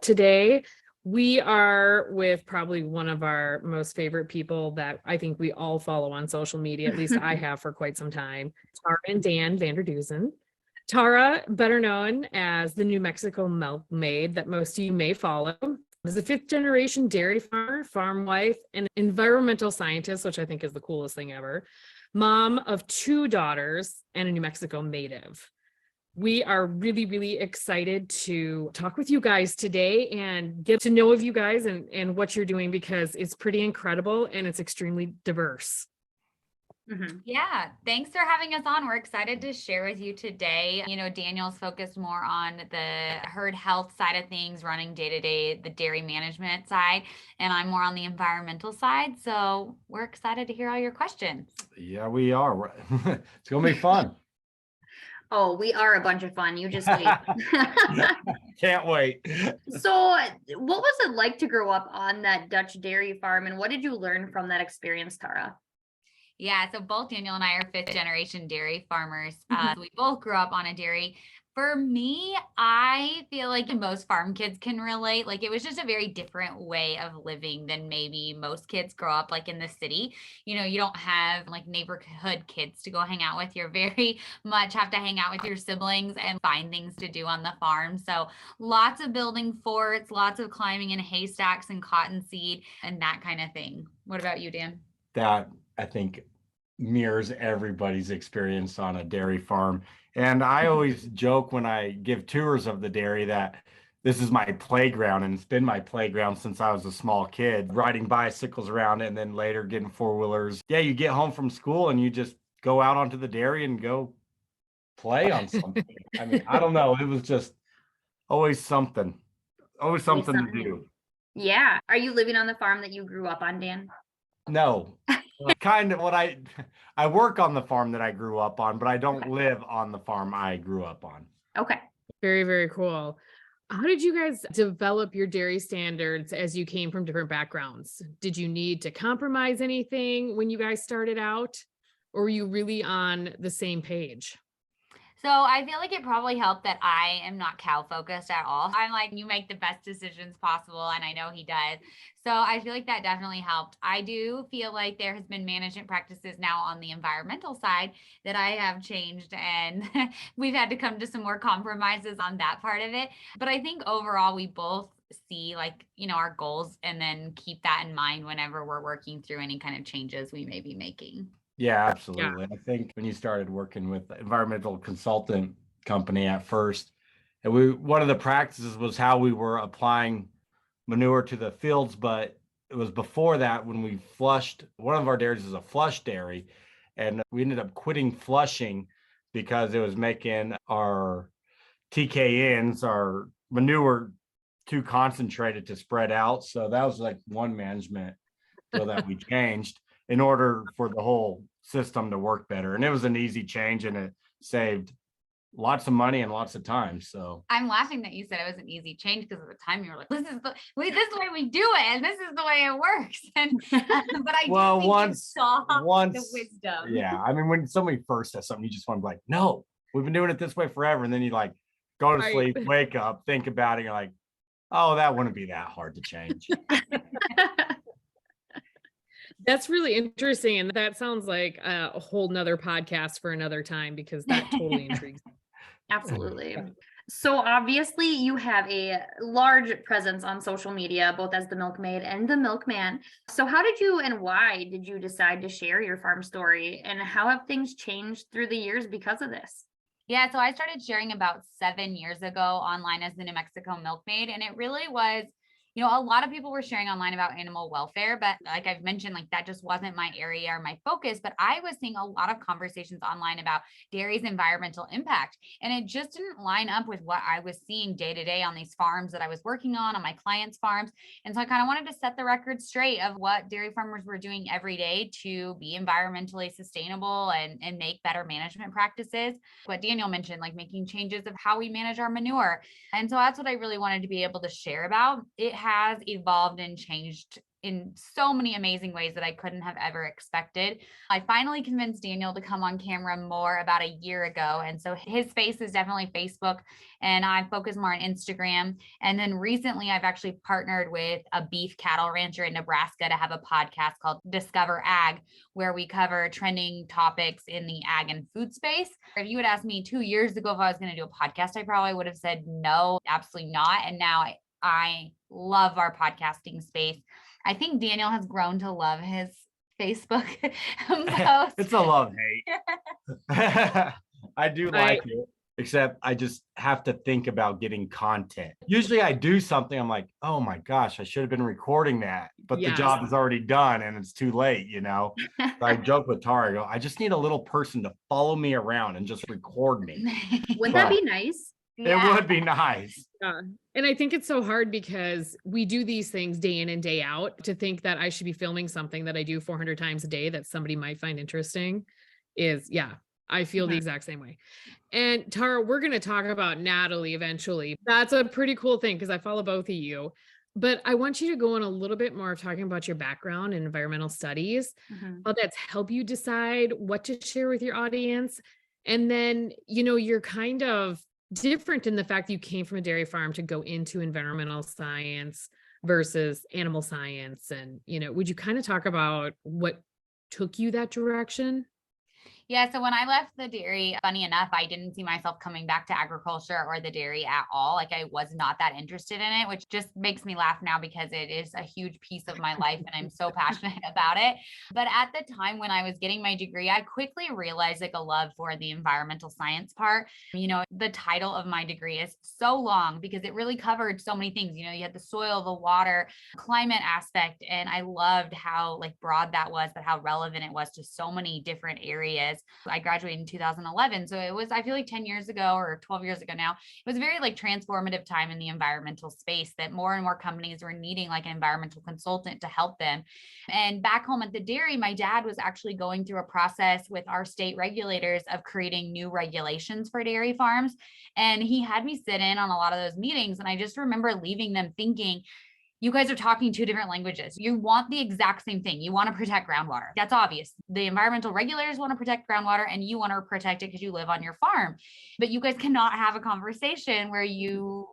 Today we are with probably one of our most favorite people that I think we all follow on social media. At least I have for quite some time. Tara and Dan Vander Dussen. Tara, better known as the New Mexico Milkmaid that most of you may follow, is a fifth generation dairy farmer, farm wife, and environmental scientist, which I think is the coolest thing ever. Mom of 2 daughters and a New Mexico native. We are really, really excited to talk with you guys today and get to know of you guys and what you're doing, because it's pretty incredible and it's extremely diverse. Mm-hmm. Yeah, thanks for having us on. We're excited to share with you today. You know, Daniel's focused more on the herd health side of things, running day-to-day, the dairy management side, and I'm more on the environmental side. So we're excited to hear all your questions. Yeah, we are. It's going to be fun. Oh, we are a bunch of fun. You just wait. Can't wait. So what was it like to grow up on that Dutch dairy farm, and what did you learn from that experience, Tara? Yeah, so both Daniel and I are 5th generation dairy farmers. We both grew up on a dairy. For me, I feel like most farm kids can relate. Like, it was just a very different way of living than maybe most kids grow up like in the city. You know, you don't have like neighborhood kids to go hang out with. You're very much have to hang out with your siblings and find things to do on the farm. So lots of building forts, lots of climbing in haystacks and cottonseed and that kind of thing. What about you, Dan? That, I think, mirrors everybody's experience on a dairy farm. And I always joke when I give tours of the dairy that this is my playground, and it's been my playground since I was a small kid, riding bicycles around and then later getting 4-wheelers. Yeah, you get home from school and you just go out onto the dairy and go play on something. I mean, I don't know. It was just always something to do. Yeah. Are you living on the farm that you grew up on, Dan? No. Kind of what I work on the farm that I grew up on, but I don't live on the farm I grew up on. Okay. Very, very cool. How did you guys develop your dairy standards as you came from different backgrounds? Did you need to compromise anything when you guys started out, or were you really on the same page? So I feel like it probably helped that I am not cow focused at all. I'm like, you make the best decisions possible. And I know he does. So I feel like that definitely helped. I do feel like there has been management practices now on the environmental side that I have changed, and we've had to come to some more compromises on that part of it. But I think overall, we both see like, you know, our goals and then keep that in mind whenever we're working through any kind of changes we may be making. Yeah, absolutely. I think when you started working with the environmental consultant company at first, and one of the practices was how we were applying manure to the fields, but it was before that when we flushed. One of our dairies is a flush dairy, and we ended up quitting flushing because it was making our TKNs, our manure, too concentrated to spread out. So that was like one management deal that we changed in order for the whole system to work better. And it was an easy change, and it saved lots of money and lots of time. So I'm laughing that you said it was an easy change, because at the time you were like, this is the way we do it, and this is the way it works. And but I do think you saw the wisdom. Yeah, I mean, when somebody first says something, you just want to be like, no, we've been doing it this way forever. And then you like go to sleep, wake up, think about it, you're like, oh, that wouldn't be that hard to change. That's really interesting. And that sounds like a whole nother podcast for another time, because that totally intrigues me. Absolutely. So obviously you have a large presence on social media, both as the Milkmaid and the Milkman. So how did you and why did you decide to share your farm story, and how have things changed through the years because of this? Yeah, so I started sharing about 7 years ago online as the New Mexico Milkmaid, and it really was, you know, a lot of people were sharing online about animal welfare, but like I've mentioned, like that just wasn't my area or my focus. But I was seeing a lot of conversations online about dairy's environmental impact, and it just didn't line up with what I was seeing day to day on these farms that I was working on my clients' farms. And so I kind of wanted to set the record straight of what dairy farmers were doing every day to be environmentally sustainable and make better management practices. What Daniel mentioned, like making changes of how we manage our manure. And so that's what I really wanted to be able to share about. It has evolved and changed in so many amazing ways that I couldn't have ever expected. I finally convinced Daniel to come on camera more about a year ago. And so his space is definitely Facebook, and I focus more on Instagram. And then recently I've actually partnered with a beef cattle rancher in Nebraska to have a podcast called Discover Ag, where we cover trending topics in the ag and food space. If you had asked me 2 years ago if I was going to do a podcast, I probably would have said no, absolutely not. And now I love our podcasting space. I think Daniel has grown to love his Facebook posts. It's a love hate. I do like it, except I just have to think about getting content. Usually I do something, I'm like, oh my gosh, I should have been recording that, but the job is already done and it's too late, So I joke with Tara, I go, I just need a little person to follow me around and just record me. Wouldn't that be nice? It would be nice. Yeah. And I think it's so hard because we do these things day in and day out. To think that I should be filming something that I do 400 times a day that somebody might find interesting is, I feel the exact same way. And Tara, we're going to talk about Natalie eventually. That's a pretty cool thing because I follow both of you. But I want you to go on a little bit more of talking about your background in environmental studies, how that's helped you decide what to share with your audience. And then, you're kind of different in the fact that you came from a dairy farm to go into environmental science versus animal science. And, would you kind of talk about what took you that direction? Yeah. So when I left the dairy, funny enough, I didn't see myself coming back to agriculture or the dairy at all. Like I was not that interested in it, which just makes me laugh now because it is a huge piece of my life and I'm so passionate about it. But at the time when I was getting my degree, I quickly realized like a love for the environmental science part. The title of my degree is so long because it really covered so many things. You had the soil, the water, climate aspect. And I loved how like broad that was, but how relevant it was to so many different areas. I graduated in 2011. So it was, I feel like 10 years ago or 12 years ago now, it was a very like transformative time in the environmental space that more and more companies were needing like an environmental consultant to help them. And back home at the dairy, my dad was actually going through a process with our state regulators of creating new regulations for dairy farms. And he had me sit in on a lot of those meetings. And I just remember leaving them thinking, you guys are talking two different languages. You want the exact same thing. You want to protect groundwater. That's obvious. The environmental regulators want to protect groundwater and you want to protect it because you live on your farm. But you guys cannot have a conversation where you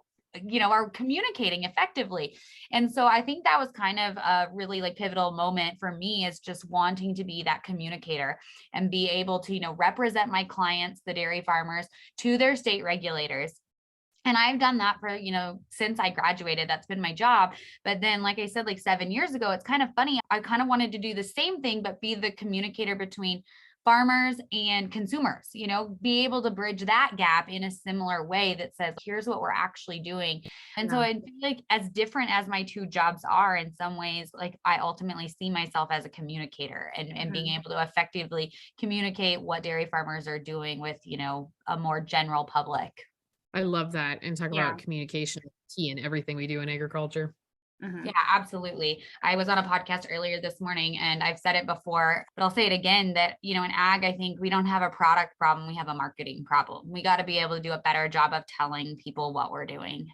are communicating effectively. And so I think that was kind of a really like pivotal moment for me, is just wanting to be that communicator and be able to, represent my clients, the dairy farmers, to their state regulators. And I've done that for, since I graduated, that's been my job. But then, like I said, like 7 years ago, it's kind of funny. I kind of wanted to do the same thing, but be the communicator between farmers and consumers, be able to bridge that gap in a similar way that says, here's what we're actually doing. And so I feel like as different as my two jobs are in some ways, like I ultimately see myself as a communicator and being able to effectively communicate what dairy farmers are doing with, a more general public. I love that. And talk about communication key in everything we do in agriculture. Yeah, absolutely. I was on a podcast earlier this morning and I've said it before, but I'll say it again that, in ag, I think we don't have a product problem. We have a marketing problem. We got to be able to do a better job of telling people what we're doing.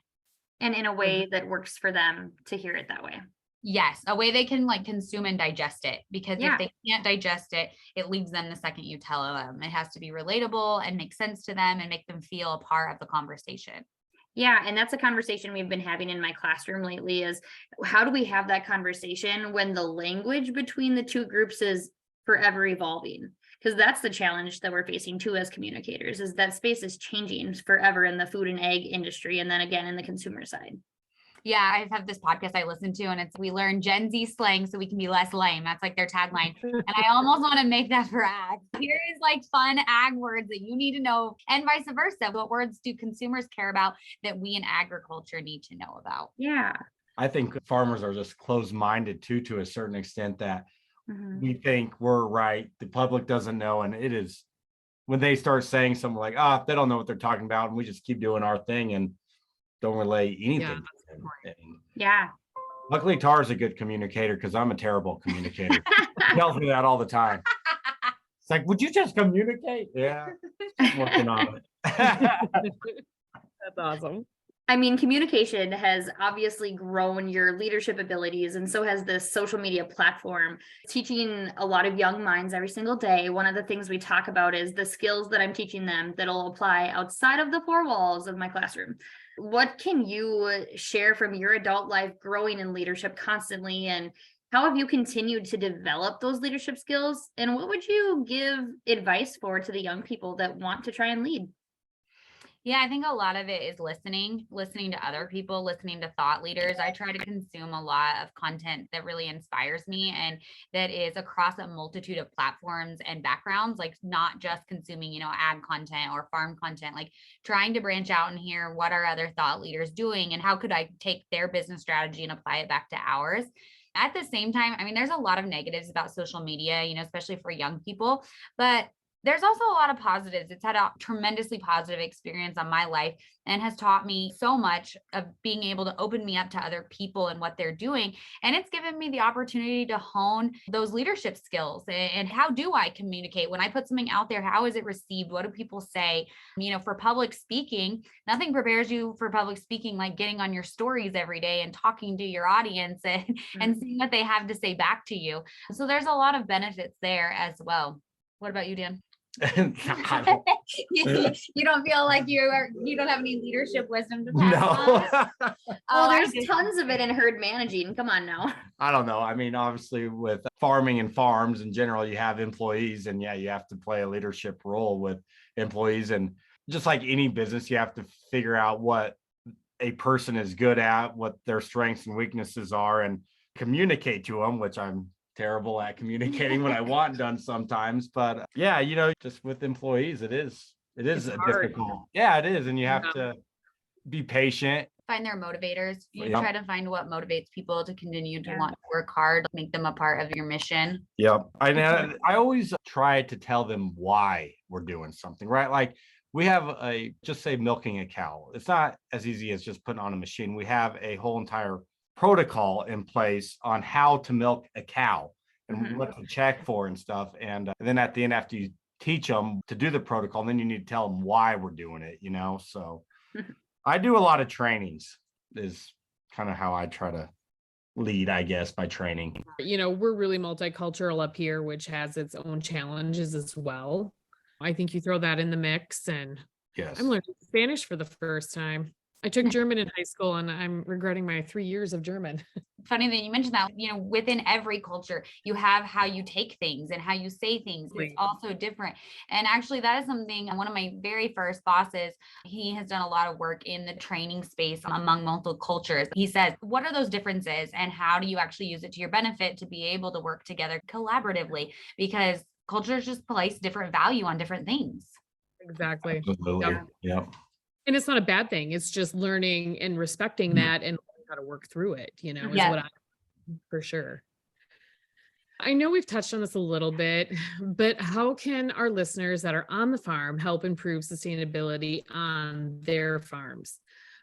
And in a way that works for them to hear it that way. Yes, a way they can like consume and digest it, because if they can't digest it, it leaves them the second you tell them. It has to be relatable and make sense to them and make them feel a part of the conversation. Yeah. And that's a conversation we've been having in my classroom lately, is how do we have that conversation when the language between the two groups is forever evolving? Because that's the challenge that we're facing too as communicators, is that space is changing forever in the food and ag industry. And then again, in the consumer side. Yeah, I have this podcast I listen to and it's, we learn Gen Z slang so we can be less lame. That's like their tagline. And I almost want to make that for ag. Here is like fun ag words that you need to know, and vice versa. What words do consumers care about that we in agriculture need to know about? Yeah. I think farmers are just closed-minded too, to a certain extent, that we think we're right. The public doesn't know. And it is when they start saying something like, they don't know what they're talking about. And we just keep doing our thing and don't relay anything. Yeah. Luckily, Tara's a good communicator because I'm a terrible communicator. She tells me that all the time. It's like, would you just communicate? Yeah, working on it. That's awesome. I mean, communication has obviously grown your leadership abilities, and so has this social media platform, teaching a lot of young minds every single day. One of the things we talk about is the skills that I'm teaching them that'll apply outside of the four walls of my classroom. What can you share from your adult life growing in leadership constantly, and how have you continued to develop those leadership skills? And what would you give advice for to the young people that want to try and lead? Yeah, I think a lot of it is listening to other people, listening to thought leaders. I try to consume a lot of content that really inspires me and that is across a multitude of platforms and backgrounds, like not just consuming, ag content or farm content, like trying to branch out and hear what are other thought leaders doing and how could I take their business strategy and apply it back to ours. At the same time, I mean, there's a lot of negatives about social media, especially for young people, but there's also a lot of positives. It's had a tremendously positive experience on my life and has taught me so much of being able to open me up to other people and what they're doing. And it's given me the opportunity to hone those leadership skills. And how do I communicate when I put something out there? How is it received? What do people say? For public speaking, nothing prepares you for public speaking like getting on your stories every day and talking to your audience and seeing what they have to say back to you. So there's a lot of benefits there as well. What about you, Dan? You don't feel like you don't have any leadership wisdom to pass on? No. Oh, there's tons of it in herd managing. Come on now. I don't know. I mean, obviously with farming and farms in general, you have employees and yeah, you have to play a leadership role with employees. And just like any business, you have to figure out what a person is good at, what their strengths and weaknesses are, and communicate to them, which I'm terrible at communicating what I want done sometimes. But yeah, just with employees, it is It's a hard. difficult. Yeah, it is. And you have Yeah. to be patient. Find their motivators. You Yep. try to find what motivates people to continue to Yeah. want to work hard, make them a part of your mission. Yep. I always try to tell them why we're doing something, right? Like we have just say milking a cow. It's not as easy as just putting on a machine. We have a whole entire protocol in place on how to milk a cow and what to check for and stuff. And then at the end, after you teach them to do the protocol, then you need to tell them why we're doing it, So I do a lot of trainings is kind of how I try to lead, I guess, by training. We're really multicultural up here, which has its own challenges as well. I think you throw that in the mix, and Yes. I'm learning Spanish for the first time. I took German in high school and I'm regretting my 3 years of German. Funny that you mentioned that, within every culture, you have how you take things and how you say things. It's also different. And actually, that is something one of my very first bosses, he has done a lot of work in the training space among multiple cultures. He says, what are those differences and how do you actually use it to your benefit to be able to work together collaboratively? Because cultures just place different value on different things. Exactly. Absolutely. Yep. And it's not a bad thing. It's just learning and respecting that and how to work through it, is Yeah. what for sure. I know we've touched on this a little bit, but how can our listeners that are on the farm help improve sustainability on their farms?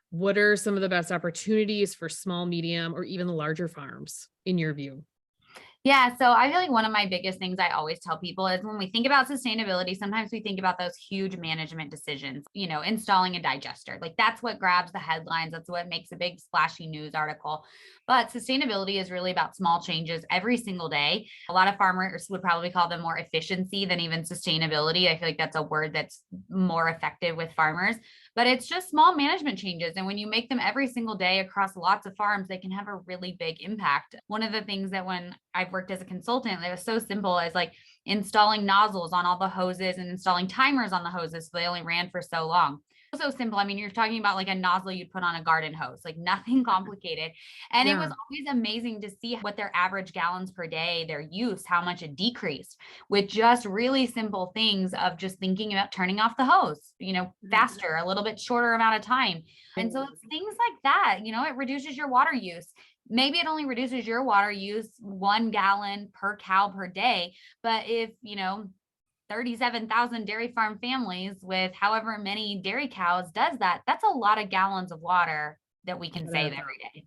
What are some of the best opportunities for small, medium, or even the larger farms in your view? Yeah, so I feel like one of my biggest things I always tell people is when we think about sustainability, sometimes we think about those huge management decisions, installing a digester. Like that's what grabs the headlines. That's what makes a big splashy news article. But sustainability is really about small changes every single day. A lot of farmers would probably call them more efficiency than even sustainability. I feel like that's a word that's more effective with farmers. But it's just small management changes. And when you make them every single day across lots of farms, they can have a really big impact. One of the things that when I've worked as a consultant, it was so simple as like installing nozzles on all the hoses and installing timers on the hoses so they only ran for so long. So simple. I mean, you're talking about like a nozzle you'd put on a garden hose, like nothing complicated. And it was always amazing to see what their average gallons per day, their use, how much it decreased with just really simple things of just thinking about turning off the hose, faster, a little bit shorter amount of time. And so it's things like that, it reduces your water use. Maybe it only reduces your water use 1 gallon per cow per day. But if, 37,000 dairy farm families with however many dairy cows does that, that's a lot of gallons of water that we can save every day.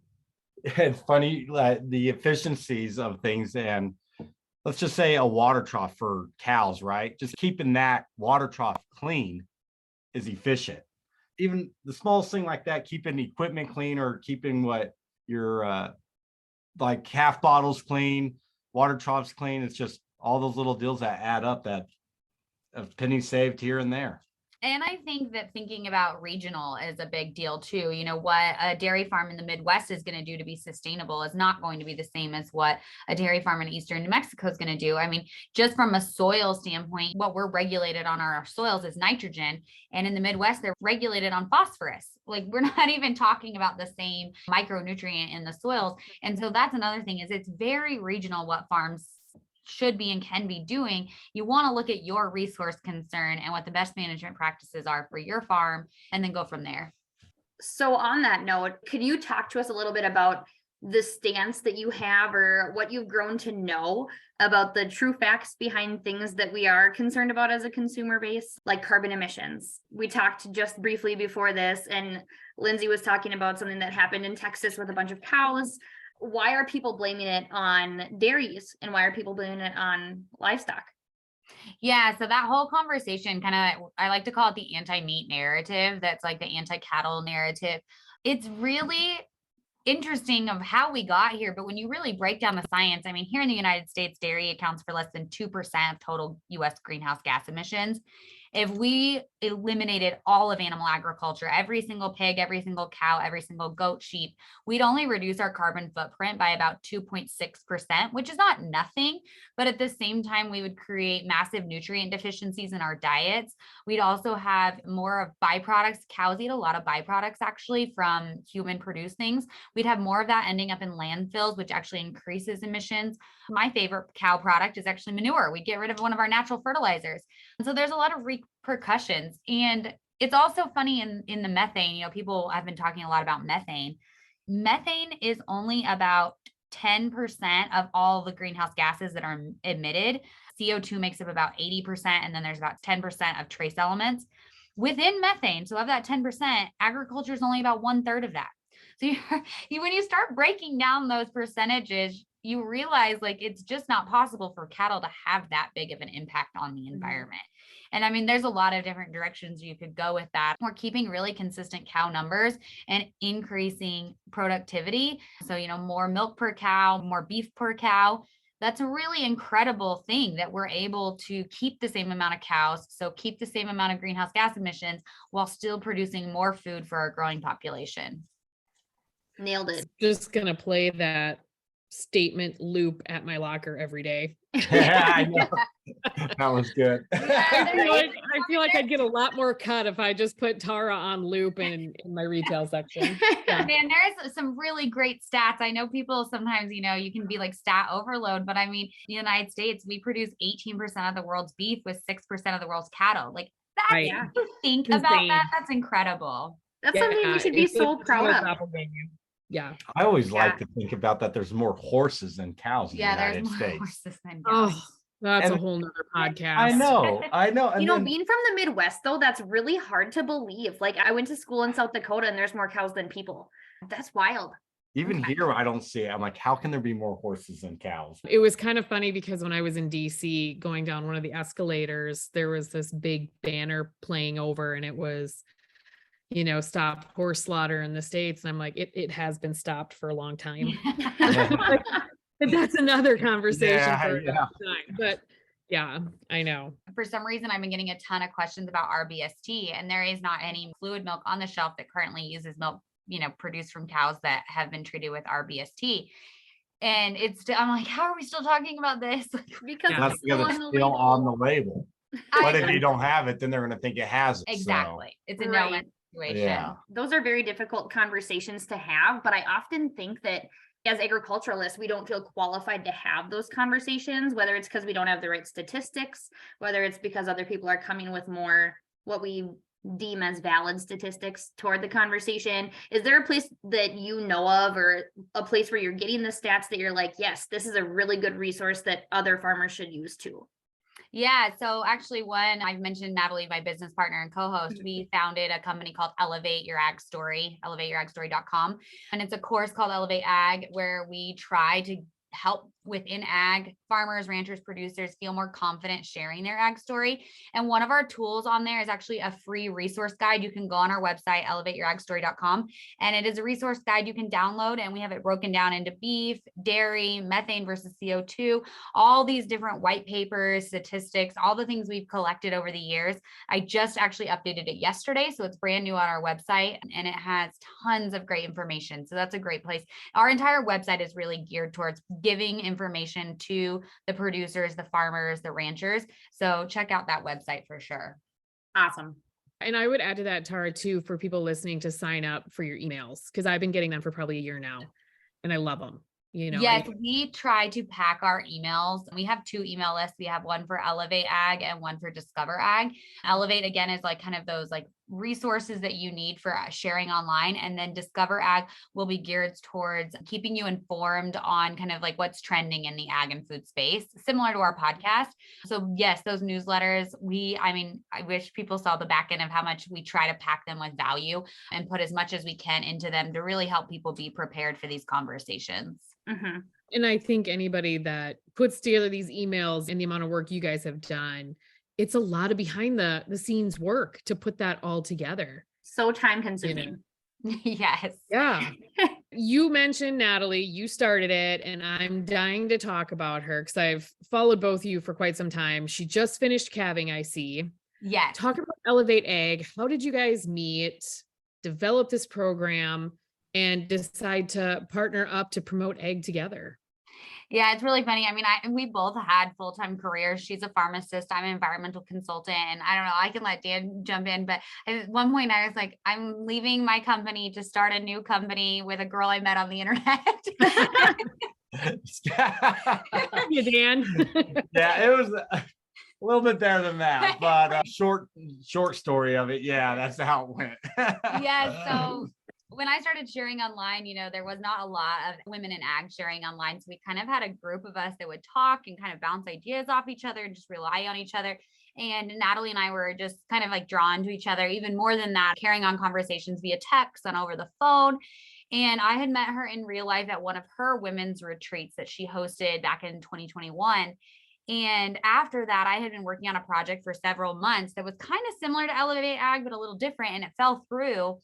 It's funny, the efficiencies of things. And let's just say a water trough for cows, right? Just keeping that water trough clean is efficient. even the smallest thing like that, keeping equipment clean or keeping what your like half bottles clean, water troughs clean. It's just all those little deals that add up, that a penny saved here and there. And I think that thinking about regional is a big deal too. You know, what a dairy farm in the Midwest is going to do to be sustainable is not going to be the same as what a dairy farm in Eastern New Mexico is going to do. I mean, just from a soil standpoint, what we're regulated on our soils is nitrogen. And in the Midwest, they're regulated on phosphorus. Like, we're not even talking about the same micronutrient in the soils. And so that's another thing, is it's very regional what farms should be and can be doing. You want to look at your resource concern and what the best management practices are for your farm, and then go from there. So on that note, could you talk to us a little bit about the stance that you have, or what you've grown to know about the true facts behind things that we are concerned about as a consumer base, like carbon emissions? We talked just briefly before this, and Lindsay was talking about something that happened in Texas with a bunch of cows. Why are people blaming it on dairies, and why are people blaming it on livestock? Yeah, so that whole conversation kind of, I like to call it the anti-meat narrative. That's like the anti-cattle narrative. It's really interesting of how we got here, but when you really break down the science, I mean, here in the United States, dairy accounts for less than 2% of total US greenhouse gas emissions. If we eliminated all of animal agriculture, every single pig, every single cow, every single goat, sheep, we'd only reduce our carbon footprint by about 2.6%, which is not nothing. But at the same time, we would create massive nutrient deficiencies in our diets. We'd also have more of byproducts. Cows eat a lot of byproducts actually from human produced things. We'd have more of that ending up in landfills, which actually increases emissions. My favorite cow product is actually manure. We get rid of one of our natural fertilizers. And so there's a lot of repercussions. And it's also funny in the methane, you know, people have been talking a lot about methane. Methane is only about 10% of all the greenhouse gases that are emitted. CO2 makes up about 80%, and then there's about 10% of trace elements within methane. So of that 10%, agriculture is only about 1/3 of that. So when you start breaking down those percentages, you realize like it's just not possible for cattle to have that big of an impact on the environment. And I mean, there's a lot of different directions you could go with that. We're keeping really consistent cow numbers and increasing productivity. So, you know, more milk per cow, more beef per cow. That's a really incredible thing that we're able to keep the same amount of cows, so keep the same amount of greenhouse gas emissions while still producing more food for our growing population. Nailed it. Just gonna play that statement loop at my locker every day. Yeah, I know. That was good. I feel like I'd get a lot more cut if I just put Tara on loop in my retail section. Yeah. Man, there's some really great stats. I know people sometimes, you know, you can be like stat overload, but I mean, in the United States, we produce 18% of the world's beef with 6% of the world's cattle. Like, that's, Right. if you think Insane. about that, that's incredible. That's something we should be it's so a proud of. doppelganger. Yeah. I always like to think about that there's more horses than cows in the Yeah, there's United more States. horses than cows. Oh, that's a And- whole nother podcast. I know. And You know, then- being from the Midwest, though, that's really hard to believe. Like, I went to school in South Dakota and there's more cows than people. That's wild. even here, I don't see it. I'm like, how can there be more horses than cows? It was kind of funny because when I was in DC going down one of the escalators, there was this big banner playing over, and it was, you know, stop horse slaughter in the States. And I'm like, it has been stopped for a long time. But that's another conversation for another time. But yeah, I know. For some reason, I've been getting a ton of questions about RBST, and there is not any fluid milk on the shelf that currently uses milk, you know, produced from cows that have been treated with RBST. And I'm like, how are we still talking about this? Because That's it's still because on it's the still label. on the label. But if I- you don't have it, then they're going to think it has it. so- exactly. It's a Right. no-win situation. Yeah. Those are very difficult conversations to have, but I often think that as agriculturalists, we don't feel qualified to have those conversations, whether it's because we don't have the right statistics, whether it's because other people are coming with more what we deem as valid statistics toward the conversation. Is there a place that you know of, or a place where you're getting the stats that you're like, yes, this is a really good resource that other farmers should use too? Yeah. So actually, one, I've mentioned Natalie, my business partner and co-host, we founded a company called Elevate Your Ag Story, elevateyouragstory.com. And it's a course called Elevate Ag, where we try to help within ag, farmers, ranchers, producers feel more confident sharing their ag story. And one of our tools on there is actually a free resource guide. You can go on our website, elevateyouragstory.com, and it is a resource guide you can download. And we have it broken down into beef, dairy, methane versus CO2, all these different white papers, statistics, all the things we've collected over the years. I just actually updated it yesterday, so it's brand new on our website, and it has tons of great information. So that's a great place. Our entire website is really geared towards giving information to the producers, the farmers, the ranchers. So check out that website for sure. Awesome. And I would add to that, Tara, too, for people listening to sign up for your emails, because I've been getting them for probably a year now and I love them. Yes, we try to pack our emails. We have 2 email lists. We have one for Elevate Ag and one for Discover Ag. Elevate, again, is like kind of those like resources that you need for sharing online. And then Discover Ag will be geared towards keeping you informed on kind of like what's trending in the ag and food space, similar to our podcast. So yes, those newsletters, I wish people saw the back end of how much we try to pack them with value and put as much as we can into them to really help people be prepared for these conversations. Mm-hmm. And I think anybody that puts together these emails and the amount of work you guys have done, it's a lot of behind the scenes work to put that all together. So time consuming. Yes. Yeah. You mentioned Natalie, you started it, and I'm dying to talk about her because I've followed both of you for quite some time. She just finished calving, I see. Yes. Talk about Elevate Ag. How did you guys meet, develop this program, and decide to partner up to promote ag together? Yeah, it's really funny. We both had full-time careers. She's a pharmacist. I'm an environmental consultant. And I don't know, I can let Dan jump in, but at one point I was like, I'm leaving my company to start a new company with a girl I met on the internet. Yeah, Dan. Yeah, it was a little bit better than that, but short story of it. Yeah, that's how it went. Yeah. So when I started sharing online, there was not a lot of women in ag sharing online. So we kind of had a group of us that would talk and kind of bounce ideas off each other and just rely on each other. And Natalie and I were just kind of like drawn to each other, even more than that, carrying on conversations via text and over the phone. And I had met her in real life at one of her women's retreats that she hosted back in 2021. And after that, I had been working on a project for several months that was kind of similar to Elevate Ag, but a little different, and it fell through.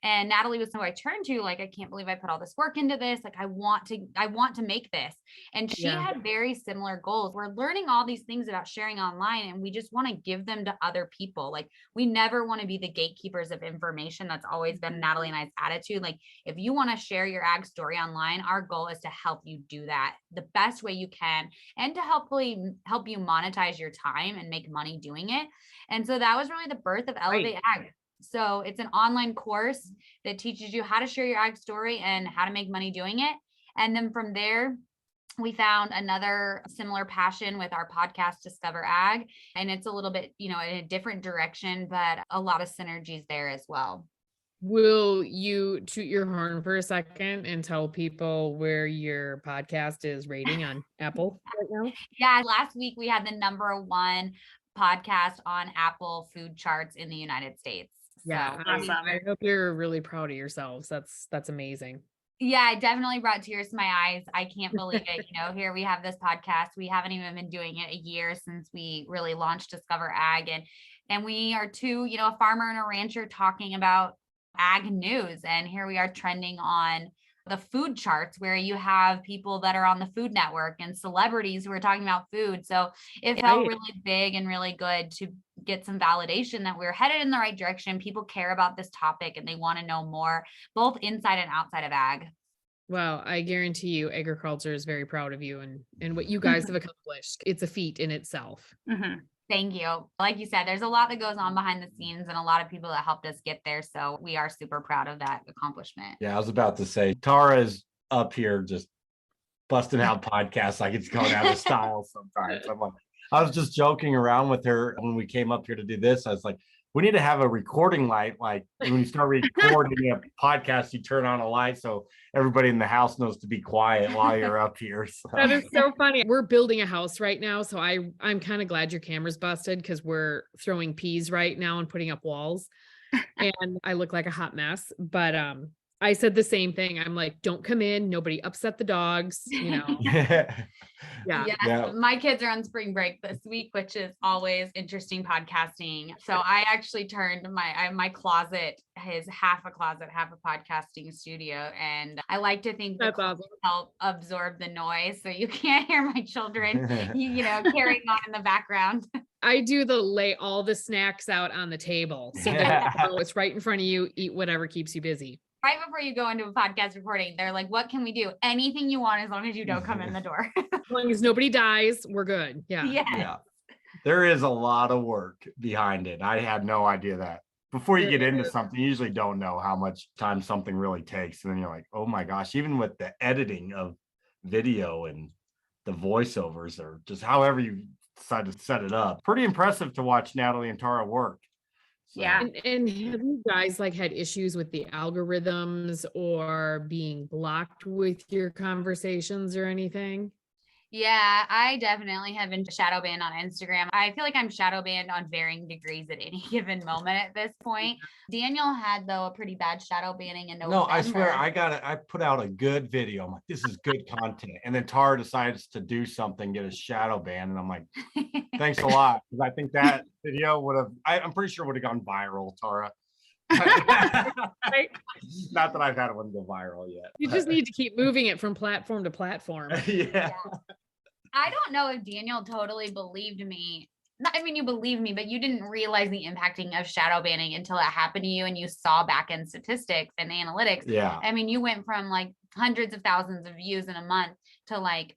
And Natalie was who I turned to, like, I can't believe I put all this work into this. Like, I want to make this. And she had very similar goals. We're learning all these things about sharing online, and we just want to give them to other people. Like, we never want to be the gatekeepers of information. That's always been Natalie and I's attitude. Like, if you want to share your ag story online, our goal is to help you do that the best way you can, and to help you monetize your time and make money doing it. And so that was really the birth of Elevate Ag. So it's an online course that teaches you how to share your ag story and how to make money doing it. And then from there, we found another similar passion with our podcast, Discover Ag. And it's a little bit, in a different direction, but a lot of synergies there as well. Will you toot your horn for a second and tell people where your podcast is rating on Apple right now? Yeah, last week we had the #1 podcast on Apple food charts in the United States. Yeah, So, awesome. I hope you're really proud of yourselves. That's amazing. Yeah, it definitely brought tears to my eyes. I can't believe it. Here we have this podcast. We haven't even been doing it a year since we really launched Discover Ag. And we are two, a farmer and a rancher talking about ag news. And here we are trending on the food charts, where you have people that are on the Food Network and celebrities who are talking about food. So it felt really big and really good to get some validation that we're headed in the right direction. People care about this topic and they want to know more, both inside and outside of ag. Well, I guarantee you agriculture is very proud of you and what you guys have accomplished. It's a feat in itself. Mm-hmm. Thank you. Like you said, there's a lot that goes on behind the scenes and a lot of people that helped us get there. So we are super proud of that accomplishment. Yeah, I was about to say, Tara is up here just busting out podcasts like it's going out of style sometimes. I was just joking around with her when we came up here to do this. I was like, we need to have a recording light. Like when you start recording a podcast, you turn on a light so everybody in the house knows to be quiet while you're up here. So. That is so funny. We're building a house right now. So I'm kind of glad your camera's busted because we're throwing peas right now and putting up walls and I look like a hot mess. But I said the same thing. I'm like, don't come in, nobody upset the dogs, Yeah. Yeah. Yes, Yeah. my kids are on spring break this week, which is always interesting podcasting. So I actually turned my closet is half a closet, half a podcasting studio. And I like to think the That's clothes awesome. help absorb the noise. So you can't hear my children, carrying on in the background. I do the lay all the snacks out on the table. So that it's right in front of you, eat whatever keeps you busy. Right before you go into a podcast recording, they're like, what can we do? Anything you want, as long as you don't come in the door. As long as nobody dies, we're good. Yeah. Yes. Yeah. There is a lot of work behind it. I had no idea that. Before you get into something, you usually don't know how much time something really takes. And then you're like, oh my gosh, even with the editing of video and the voiceovers or just however you decide to set it up. Pretty impressive to watch Natalie and Tara work. So, Yeah. And have you guys like had issues with the algorithms or being blocked with your conversations or anything? Yeah, I definitely have been shadow banned on Instagram. I feel like I'm shadow banned on varying degrees at any given moment at this point. Daniel had, though, a pretty bad shadow banning in November. No, I swear I put out a good video. I'm like, this is good content. And then Tara decides to do something, get a shadow ban. And I'm like, thanks a lot. Because I think that video would have, I'm pretty sure would have gone viral, Tara. Not that I've had one go viral yet. You just need to keep moving it from platform to platform. Yeah. I don't know if Daniel totally believed me. I mean, you believe me, but you didn't realize the impacting of shadow banning until it happened to you and you saw back end statistics and analytics. Yeah. I mean, you went from like hundreds of thousands of views in a month to like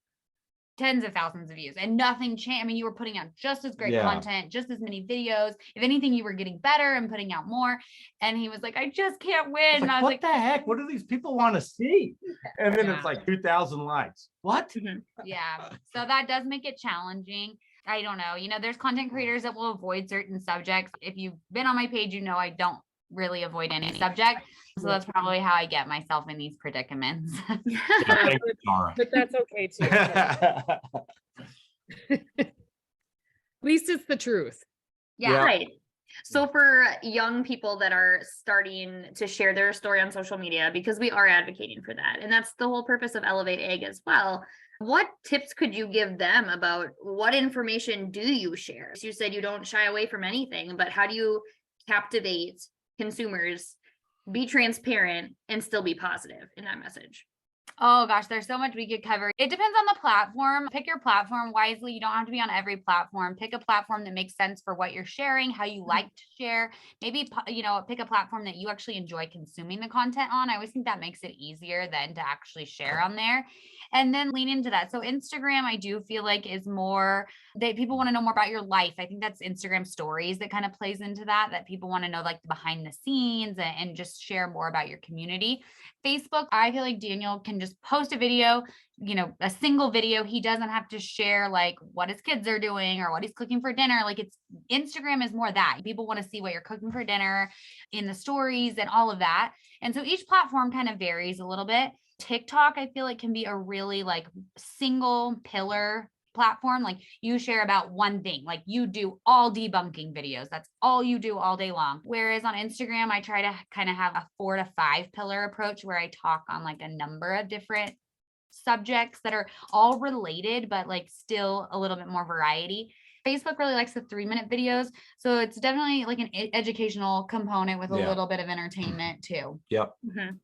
tens of thousands of views and nothing changed. I mean, you were putting out just as great content, just as many videos. If anything, you were getting better and putting out more. And he was like, I just can't win. And I was what like, the heck? What do these people want to see? And then it's like 2,000 likes. What? yeah. So that does make it challenging. I don't know. There's content creators that will avoid certain subjects. If you've been on my page, I don't really avoid any subject. So that's probably how I get myself in these predicaments. But that's okay too. At least it's the truth. Yeah. Right. So for young people that are starting to share their story on social media, because we are advocating for that, and that's the whole purpose of Elevate Egg as well. What tips could you give them about what information do you share? So you said you don't shy away from anything, but how do you captivate consumers, be transparent, and still be positive in that message? Oh gosh, there's so much we could cover. It depends on the platform. Pick your platform wisely. You don't have to be on every platform. Pick a platform that makes sense for what you're sharing, how you like to share. Maybe, pick a platform that you actually enjoy consuming the content on. I always think that makes it easier than to actually share on there. And then lean into that. So Instagram, I do feel like is more that people want to know more about your life. I think that's Instagram stories that kind of plays into that people want to know like the behind the scenes and just share more about your community. Facebook, I feel like Daniel can just post a video, a single video. He doesn't have to share like what his kids are doing or what he's cooking for dinner. Like Instagram is more that people want to see what you're cooking for dinner in the stories and all of that. And so each platform kind of varies a little bit. TikTok, I feel like can be a really like single pillar platform. Like you share about one thing, like you do all debunking videos. That's all you do all day long. Whereas on Instagram, I try to kind of have a 4 to 5 pillar approach where I talk on like a number of different subjects that are all related, but like still a little bit more variety. Facebook really likes the 3-minute videos. So it's definitely like an educational component with a little bit of entertainment too. Yep. Mm-hmm.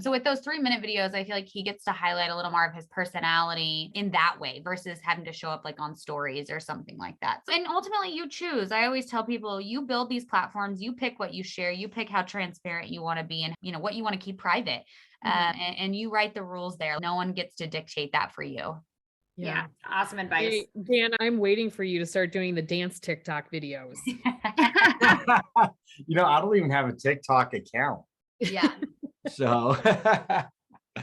So with those 3-minute videos, I feel like he gets to highlight a little more of his personality in that way versus having to show up like on stories or something like that. And ultimately you choose. I always tell people you build these platforms, you pick what you share, you pick how transparent you want to be and what you want to keep private. And you write the rules there. No one gets to dictate that for you. Yeah. Awesome advice. Hey, Dan, I'm waiting for you to start doing the dance TikTok videos. I don't even have a TikTok account. Yeah. So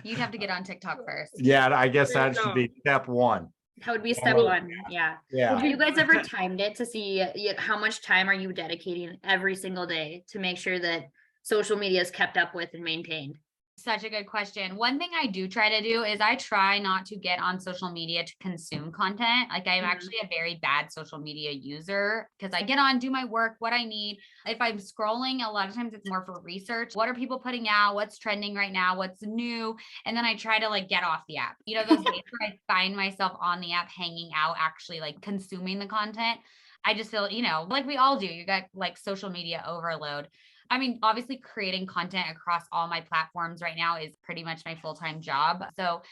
You'd have to get on TikTok first. yeah, I guess that should be step 1. That would be step 1. Yeah. Yeah. Have you guys ever timed it to see how much time are you dedicating every single day to make sure that social media is kept up with and maintained? Such a good question. One thing I do try to do is I try not to get on social media to consume content. Like I'm actually a very bad social media user because I get on, do my work, what I need. If I'm scrolling, a lot of times it's more for research. What are people putting out? What's trending right now? What's new? And then I try to like get off the app. You know, those days where I find myself on the app hanging out, actually like consuming the content. I just feel, you know, like we all do, you got like social media overload. I mean, obviously creating content across all my platforms right now is pretty much my full-time job. So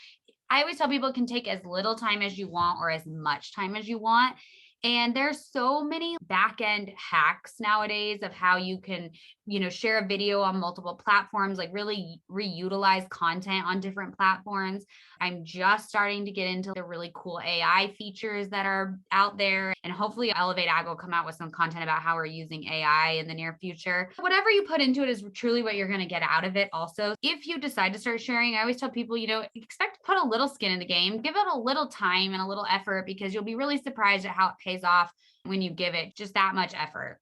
I always tell people it can take as little time as you want or as much time as you want. And there's so many back-end hacks nowadays of how you can, you know, share a video on multiple platforms, like really reutilize content on different platforms. I'm just starting to get into the really cool AI features that are out there. And hopefully Elevate Ag will come out with some content about how we're using AI in the near future. Whatever you put into it is truly what you're going to get out of it. Also, if you decide to start sharing, I always tell people, you know, expect to put a little skin in the game, give it a little time and a little effort, because you'll be really surprised at how it pays off when you give it just that much effort.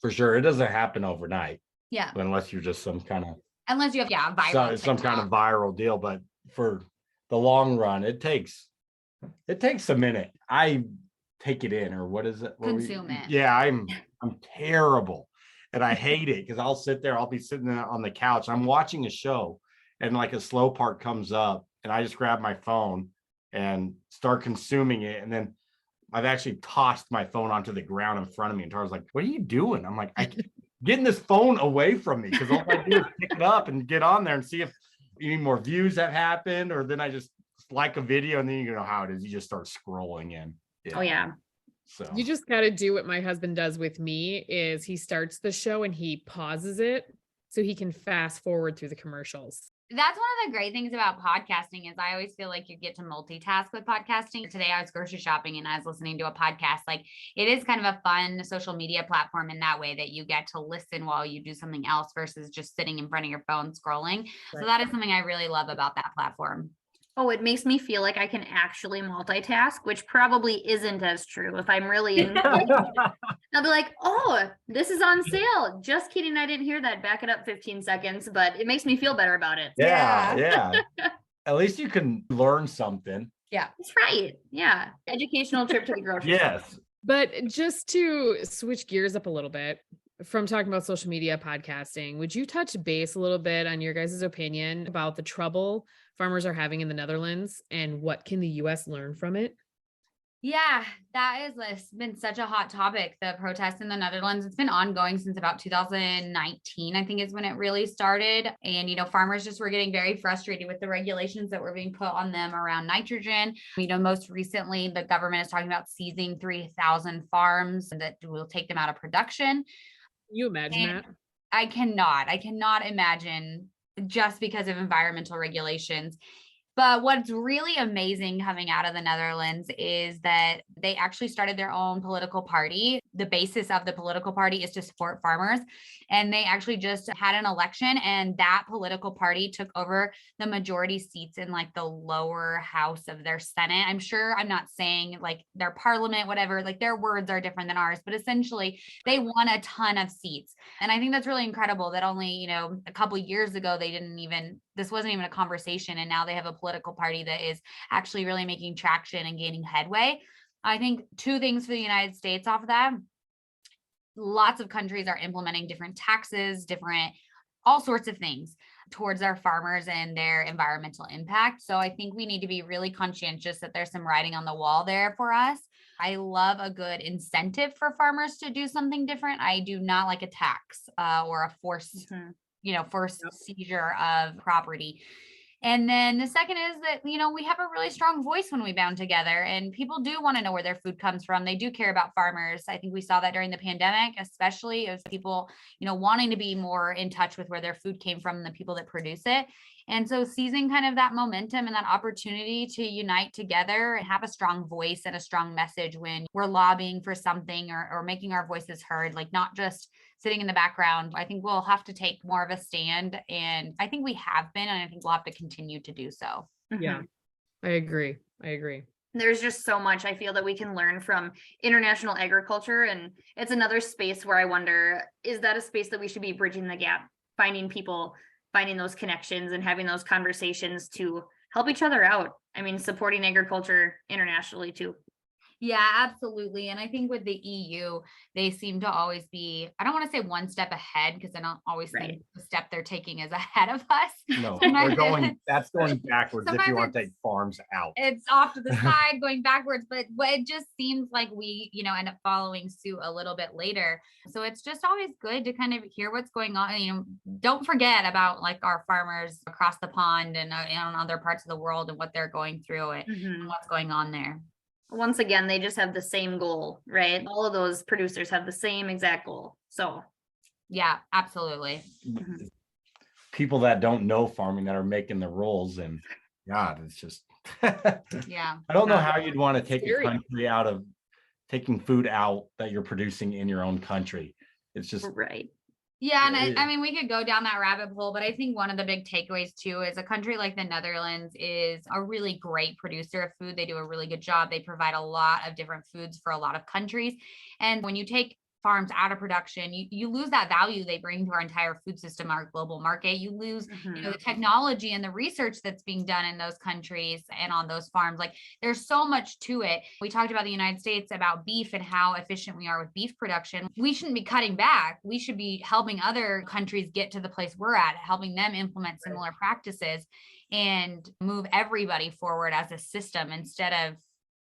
For sure. It doesn't happen overnight. Yeah. Unless you're just some kind of Unless you have, viral some kind of TikTok. viral deal. But for the long run, it takes a minute. I take it in, or what is it? Consume it. Yeah, I'm terrible. And I hate it because I'll sit there, I'll be sitting there on the couch. I'm watching a show and like a slow part comes up and I just grab my phone and start consuming it. And then I've actually tossed my phone onto the ground in front of me. And Tara's like, what are you doing? I'm like, getting this phone away from me, because all I do is pick it up and get on there and see if any more views have happened, or then I just like a video and then you know how it is. You just start scrolling in. Oh yeah. So You just got to do what my husband does with me is he starts the show and he pauses it so he can fast forward through the commercials. That's one of the great things about podcasting is I always feel like you get to multitask with podcasting. Today I was grocery shopping and I was listening to a podcast. Like it is kind of a fun social media platform in that way that you get to listen while you do something else versus just sitting in front of your phone scrolling. Right. So that is something I really love about that platform. Oh, it makes me feel like I can actually multitask, which probably isn't as true. If I'm really in, I'll be like, oh, this is on sale. Just kidding. I didn't hear that. Back it up 15 seconds, but it makes me feel better about it. Yeah. At least you can learn something. Yeah. That's right. Yeah. Educational trip to the grocery store. Yes. But just to switch gears up a little bit from talking about social media podcasting, would you touch base a little bit on your guys' opinion about the trouble farmers are having in the Netherlands and what can the US learn from it? Yeah, that has been such a hot topic. The protests in the Netherlands, it's been ongoing since about 2019, I think is when it really started. And, you know, farmers just were getting very frustrated with the regulations that were being put on them around nitrogen. You know, most recently, the government is talking about seizing 3,000 farms that will take them out of production. Can you imagine that? I cannot imagine, just because of environmental regulations. But what's really amazing coming out of the Netherlands is that they actually started their own political party. The basis of the political party is to support farmers. And they actually just had an election, and that political party took over the majority seats in like the lower house of their Senate. I'm not saying like their parliament, whatever, like their words are different than ours, but essentially they won a ton of seats. And I think that's really incredible that only, you know, a couple of years ago, this wasn't even a conversation. And now they have a political party that is actually really making traction and gaining headway. I think two things for the United States off of that. Lots of countries are implementing different taxes, all sorts of things towards our farmers and their environmental impact. So I think we need to be really conscientious that there's some writing on the wall there for us. I love a good incentive for farmers to do something different. I do not like a tax or a forced seizure of property. And then the second is that, you know, we have a really strong voice when we band together, and people do want to know where their food comes from. They do care about farmers. I think we saw that during the pandemic, especially as people, you know, wanting to be more in touch with where their food came from and the people that produce it. And so seizing kind of that momentum and that opportunity to unite together and have a strong voice and a strong message when we're lobbying for something or making our voices heard, like not just sitting in the background. I think we'll have to take more of a stand, and I think we have been, and I think we'll have to continue to do so. Yeah, I agree. There's just so much I feel that we can learn from international agriculture. And it's another space where I wonder, is that a space that we should be bridging the gap, finding people finding those connections and having those conversations to help each other out. I mean, supporting agriculture internationally too. Yeah, absolutely. And I think with the EU, they seem to always be, I don't want to say one step ahead because I don't always think the step they're taking is ahead of us. No, Sometimes that's going backwards if you want to take farms out. it's off to the side going backwards, but it just seems like we, end up following suit a little bit later. So it's just always good to kind of hear what's going on. Don't forget about like our farmers across the pond and in other parts of the world and what they're going through and what's going on there. Once again, they just have the same goal, right? All of those producers have the same exact goal. So yeah, absolutely. People that don't know farming that are making the rules, and God, it's just yeah. I don't know how you'd want to take a country out of taking food out that you're producing in your own country. It's just right. Yeah, and I mean, we could go down that rabbit hole, but I think one of the big takeaways too is a country like the Netherlands is a really great producer of food. They do a really good job. They provide a lot of different foods for a lot of countries. And when you take farms out of production, you lose that value they bring to our entire food system, our global market. You lose the technology and the research that's being done in those countries and on those farms. Like there's so much to it. We talked about the United States, about beef and how efficient we are with beef production. We shouldn't be cutting back. We should be helping other countries get to the place we're at, helping them implement similar practices and move everybody forward as a system instead of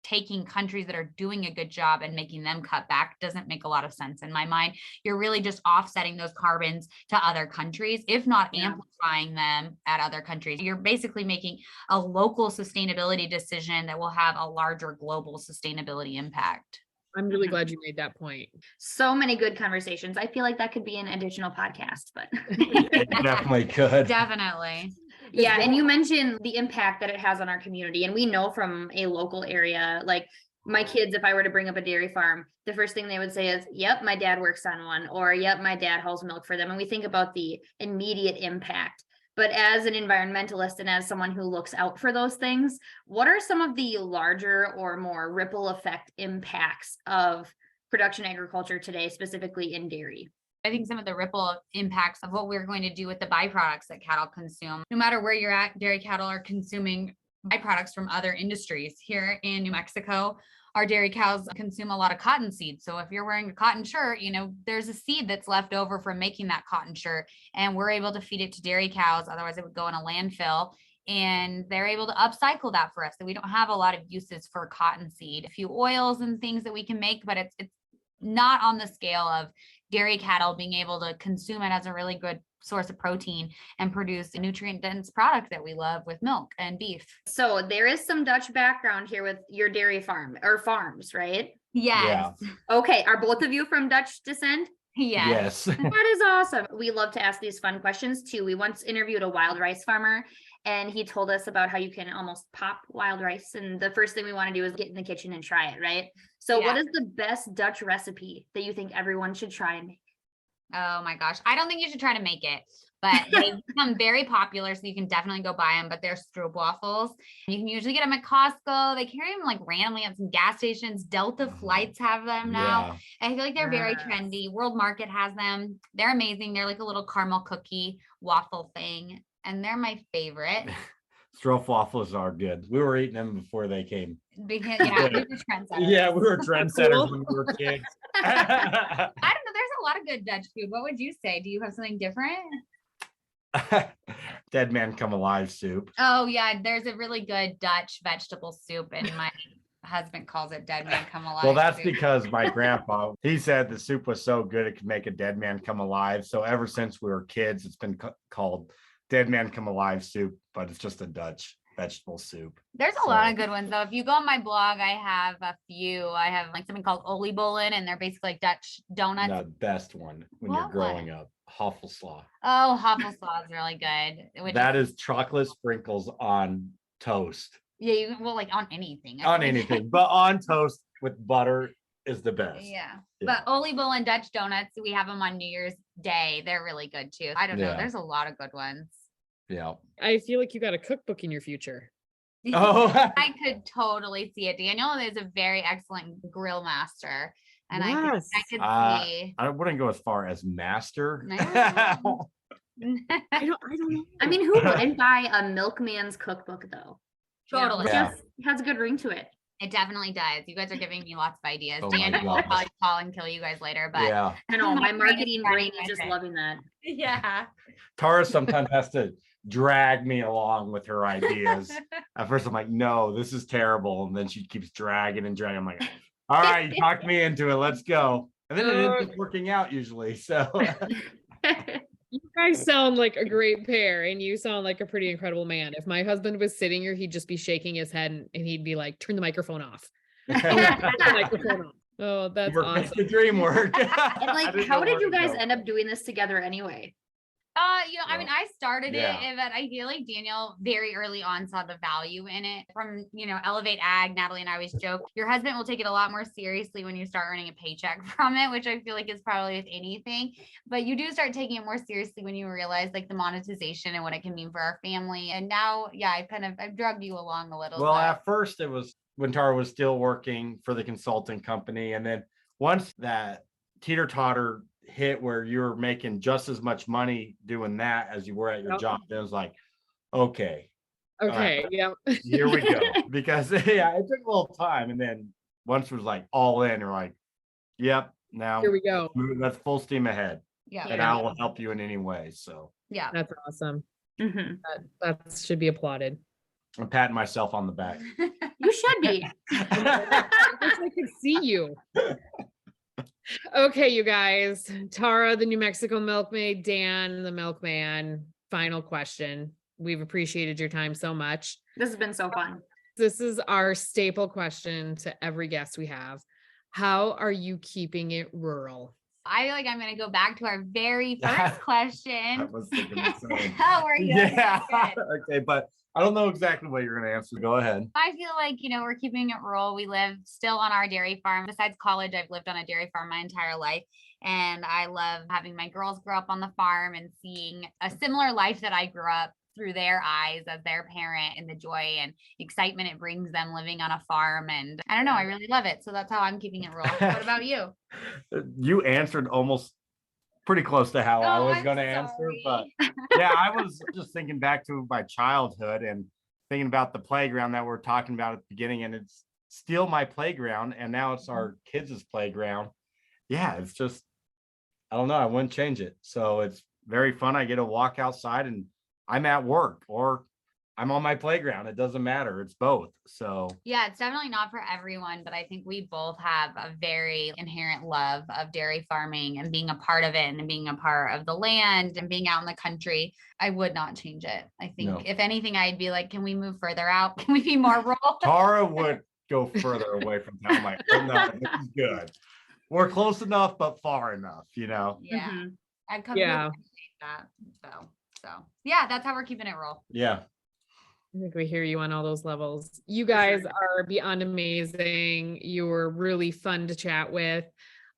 taking countries that are doing a good job and making them cut back. Doesn't make a lot of sense in my mind. You're really just offsetting those carbons to other countries, if not amplifying them at other countries. You're basically making a local sustainability decision that will have a larger global sustainability impact. I'm really glad you made that point. So many good conversations. I feel like that could be an additional podcast, but it definitely could. Definitely. Yeah. And you mentioned the impact that it has on our community. And we know from a local area, like my kids, if I were to bring up a dairy farm, the first thing they would say is, yep, my dad works on one, or yep, my dad hauls milk for them. And we think about the immediate impact. But as an environmentalist and as someone who looks out for those things, what are some of the larger or more ripple effect impacts of production agriculture today, specifically in dairy? I think some of the ripple impacts of what we're going to do with the byproducts that cattle consume. No matter where you're at, dairy cattle are consuming byproducts from other industries. Here in New Mexico, our dairy cows consume a lot of cotton seed. So if you're wearing a cotton shirt, there's a seed that's left over from making that cotton shirt, and we're able to feed it to dairy cows. Otherwise it would go in a landfill, and they're able to upcycle that for us. So we don't have a lot of uses for cotton seed. A few oils and things that we can make, but it's not on the scale of dairy cattle being able to consume it as a really good source of protein and produce a nutrient dense product that we love with milk and beef. So there is some Dutch background here with your dairy farm or farms, right? Yes. Yeah. Okay. Are both of you from Dutch descent? Yes. That is awesome. We love to ask these fun questions too. We once interviewed a wild rice farmer, and he told us about how you can almost pop wild rice. And the first thing we want to do is get in the kitchen and try it, right? So what is the best Dutch recipe that you think everyone should try and make? Oh my gosh. I don't think you should try to make it, but they've become very popular. So you can definitely go buy them, but they're stroopwafels. You can usually get them at Costco. They carry them like randomly at some gas stations. Delta flights have them now. I feel like they're very trendy. World Market has them. They're amazing. They're like a little caramel cookie waffle thing, and they're my favorite. Stroopwafels are good. We were eating them before they came. Because we were trendsetters. Yeah, we were trendsetters when we were kids. I don't know. There's a lot of good Dutch food. What would you say? Do you have something different? Dead man come alive soup. Oh yeah, there's a really good Dutch vegetable soup, and my husband calls it dead man come alive. Well, that's soup. because my grandpa, he said the soup was so good it could make a dead man come alive. So ever since we were kids, it's been called dead man come alive soup, but it's just a Dutch vegetable soup. There's a lot of good ones though. If you go on my blog, I have a few. I have like something called oliebollen, and they're basically like Dutch donuts. The best one when you're growing up, Hoffelslaw. Oh, Hoffelslaw is really good. That is chocolate sprinkles on toast. Yeah, like on anything. On anything, but on toast with butter is the best. Yeah. But oliebollen Dutch donuts, we have them on New Year's Day. They're really good too. I don't know. There's a lot of good ones. Yeah. I feel like you got a cookbook in your future. Oh, I could totally see it. Daniel is a very excellent grill master. And I could see. I wouldn't go as far as master. I don't know. I mean, who wouldn't buy a Milkman's cookbook though? Totally. It Yeah. just has a good ring to it. It definitely does. You guys are giving me lots of ideas. Oh my Daniel will gosh. probably call and kill you guys later, but Yeah. I know my My brain is marketing brain running is just with it. loving that. yeah. Tara sometimes has to drag me along with her ideas. At first, I'm like, no, this is terrible. And then she keeps dragging and dragging. I'm like, all right, you talked me into it. Let's go. And then it ends up working out usually. So You guys sound like a great pair, and you sound like a pretty incredible man. If my husband was sitting here, he'd just be shaking his head and he'd be like, turn the microphone off. Turn the microphone off. Oh, that's awesome. the dream work. And like, how did you guys end up doing this together anyway? I mean, I started Yeah. it, but I feel like Daniel very early on saw the value in it from, Elevate Ag. Natalie and I always joke, your husband will take it a lot more seriously when you start earning a paycheck from it, which I feel like is probably with anything, but you do start taking it more seriously when you realize like the monetization and what it can mean for our family. And now, yeah, I've drugged you along a little. Well, but- at first it was when Tara was still working for the consulting company. And then once that teeter-totter hit where you were making just as much money doing that as you were at your Yep. job, it was like, okay, Okay. Yeah. here we go. Because yeah, it took a little time. And then once it was like all in, you're like, yep, now Here we go. that's full steam ahead. yeah. And I will help you in any way. So Yeah. That's awesome. Mhm. That should be applauded. I'm patting myself on the back. You should be. I wish I could see you. Okay, you guys. Tara, the New Mexico Milkmaid, Dan, the Milkman. Final question. We've appreciated your time so much. This has been so fun. This is our staple question to every guest we have. How are you keeping it rural? I feel like I'm going to go back to our very first question. I was thinking the same. How are you? Yeah. Good. Okay, but I don't know exactly what you're going to answer. Go ahead. I feel like, we're keeping it rural. We live still on our dairy farm. Besides college, I've lived on a dairy farm my entire life. And I love having my girls grow up on the farm and seeing a similar life that I grew up through their eyes as their parent, and the joy and excitement it brings them living on a farm. And I don't know, I really love it. So that's how I'm keeping it rural. What about you? You answered almost pretty close to how I Oh, was I'm going to answer, but sorry. yeah, I was just thinking back to my childhood and thinking about the playground that we're talking about at the beginning, and it's still my playground, and now it's our kids' playground. Yeah, it's just, I don't know, I wouldn't change it. So it's very fun. I get to walk outside and I'm at work or I'm on my playground. It doesn't matter. It's both. So Yeah, it's definitely not for everyone, but I think we both have a very inherent love of dairy farming and being a part of it and being a part of the land and being out in the country. I would not change it. I think No. if anything, I'd be like, can we move further out? Can we be more rural? Tara would go further away from town. I'm like, oh, no, this is good. We're close enough, but far enough, Yeah, Mhm. I'd come Yeah. that. So yeah, that's how we're keeping it rural. Yeah. I think we hear you on all those levels. You guys are beyond amazing. You were really fun to chat with.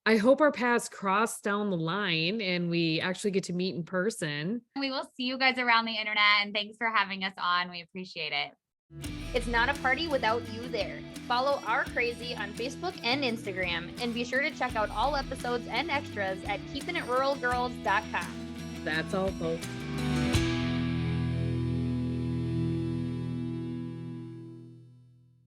I hope our paths cross down the line and we actually get to meet in person. We will see you guys around the internet, and thanks for having us on. We appreciate it. It's not a party without you there. Follow Our Crazy on Facebook and Instagram, and be sure to check out all episodes and extras at keepinitruralgirls.com. That's all, folks.